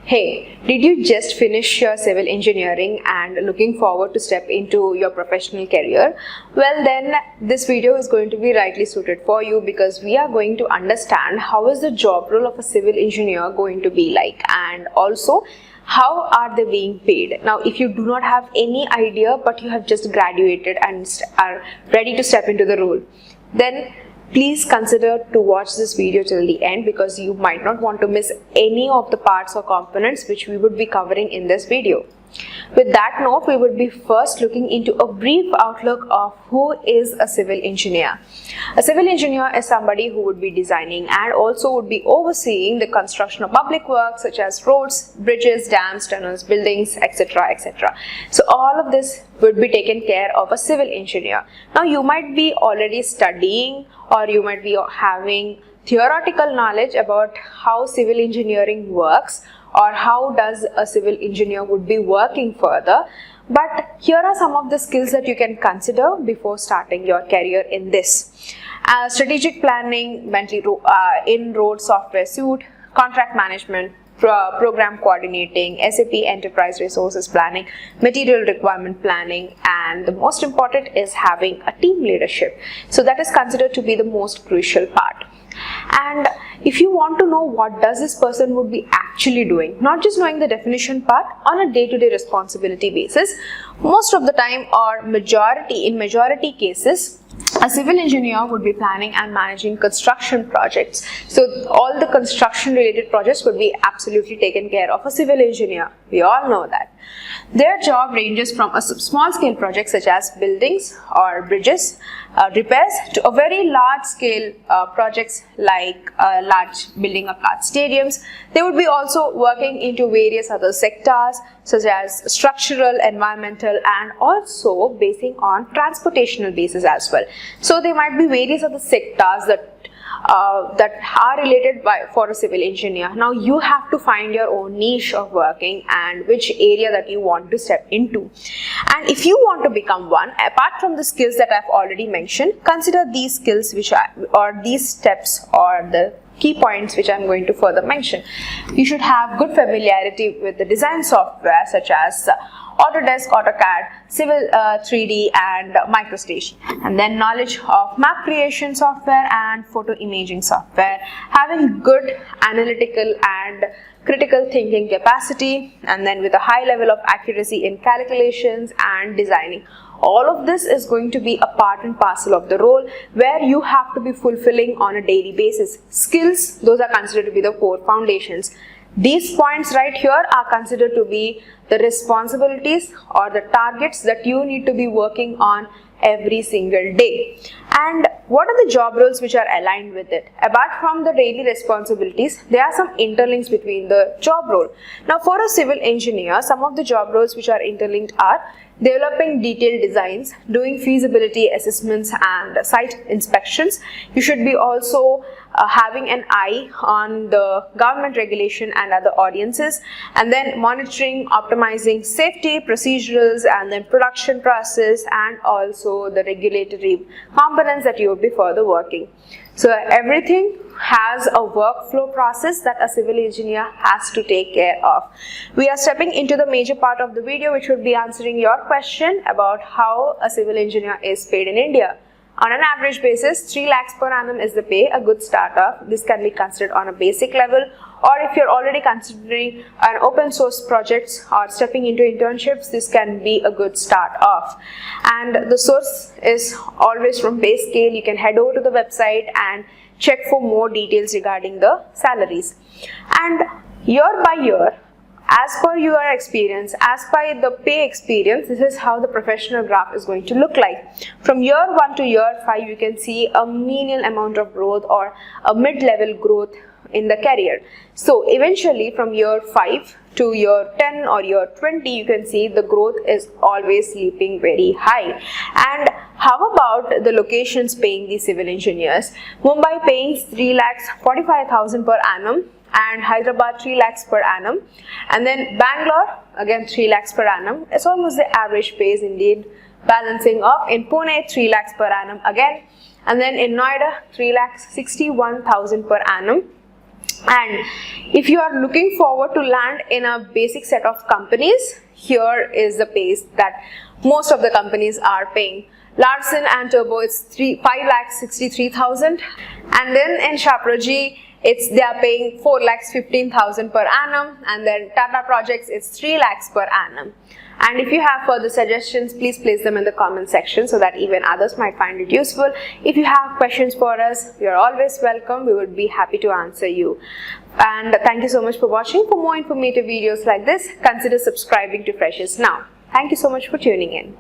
Hey, did you just finish your civil engineering and looking forward to step into your professional career? Well then, this video is going to be rightly suited for you because we are going to understand how is the job role of a civil engineer going to be like, and also how are they being paid. Now, if you do not have any idea but you have just graduated and are ready to step into the role, then please consider to watch this video till the end because you might not want to miss any of the parts or components which we would be covering in this video. With that note, we would be first looking into a brief outlook of who is a civil engineer. A civil engineer is somebody who would be designing and also would be overseeing the construction of public works such as roads, bridges, dams, tunnels, buildings, etc. etc. So all of this would be taken care of a civil engineer. Now you might be already studying or you might be having theoretical knowledge about how civil engineering works or how does a civil engineer would be working further. But here are some of the skills that you can consider before starting your career in this. Strategic planning, in-road software suite, contract management, program coordinating, SAP enterprise resources planning, material requirement planning, and the most important is having a team leadership. So that is considered to be the most crucial part. And if you want to know what does this person would be actually doing, not just knowing the definition part, on a day-to-day responsibility basis, most of the time or in majority cases, a civil engineer would be planning and managing construction projects. So all the construction related projects would be absolutely taken care of a civil engineer. We all know that. Their job ranges from a small scale project such as buildings or bridges, repairs, to a very large scale projects like large building of large stadiums. They would be also working into various other sectors such as structural, environmental, and also basing on transportational basis as well. So there might be various other sectors that are related for a civil engineer. Now you have to find your own niche of working and which area that you want to step into. And if you want to become one, apart from the skills that I've already mentioned, consider these skills or these steps or the key points which I'm going to further mention. You should have good familiarity with the design software such as Autodesk, AutoCAD, Civil 3D and MicroStation, and then knowledge of map creation software and photo imaging software, having good analytical and critical thinking capacity, and then with a high level of accuracy in calculations and designing. All of this is going to be a part and parcel of the role where you have to be fulfilling on a daily basis. Skills, those are considered to be the core foundations. These points right here are considered to be the responsibilities or the targets that you need to be working on every single day. And what are the job roles which are aligned with it? Apart from the daily responsibilities, there are some interlinks between the job role. Now for a civil engineer, some of the job roles which are interlinked are developing detailed designs, doing feasibility assessments and site inspections. You should be also having an eye on the government regulation and other audiences, and then monitoring, optimizing safety procedurals and then production process and also the regulatory components that you will be further working. So everything has a workflow process that a civil engineer has to take care of. We are stepping into the major part of the video which would be answering your question about how a civil engineer is paid in India. On an average basis, 3 lakhs per annum is the pay, a good start off. This can be considered on a basic level, or if you're already considering an open source projects or stepping into internships, this can be a good start off. And the source is always from pay scale. You can head over to the website and check for more details regarding the salaries. And year by year, as per your experience, as per the pay experience, this is how the professional graph is going to look like. From year 1 to year 5, you can see a menial amount of growth or a mid-level growth in the career. So eventually from year 5 to year 10 or year 20, you can see the growth is always leaping very high. And how about the locations paying the civil engineers? Mumbai paying 3,45,000 per annum, and Hyderabad 3 lakhs per annum, and then Bangalore again 3 lakhs per annum. It's almost the average pays indeed, balancing off. In Pune 3 lakhs per annum again, and then in Noida 3,61,000 per annum. And if you are looking forward to land in a basic set of companies, here is the pace that most of the companies are paying. Larsen and Turbo, it's 5,63,000, and then in Shaproji, they are paying 4,15,000 per annum, and then Tata Projects, it's 3 lakhs per annum. And if you have further suggestions, please place them in the comment section so that even others might find it useful. If you have questions for us, you're always welcome. We would be happy to answer you. And thank you so much for watching. For more informative videos like this, consider subscribing to Freshers Now. Thank you so much for tuning in.